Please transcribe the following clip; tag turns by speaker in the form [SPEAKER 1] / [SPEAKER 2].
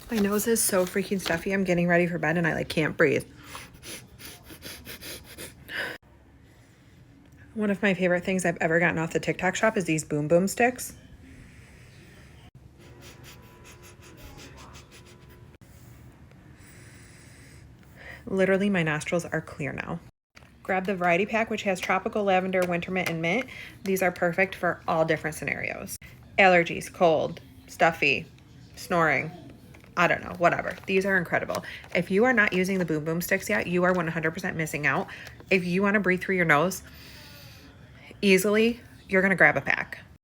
[SPEAKER 1] My nose is so freaking stuffy. I'm getting ready for bed and I like can't breathe. One of my favorite things I've ever gotten off the TikTok shop is these Boom Boom sticks. Literally, my nostrils are clear now. Grab the variety pack, which has tropical, lavender, winter mint, and mint. These are perfect for all different scenarios. Allergies, cold, stuffy, snoring, I don't know, whatever. These are incredible. If you are not using the Boom Boom sticks yet, you are 100% missing out. If you want to breathe through your nose easily, you're going to grab a pack.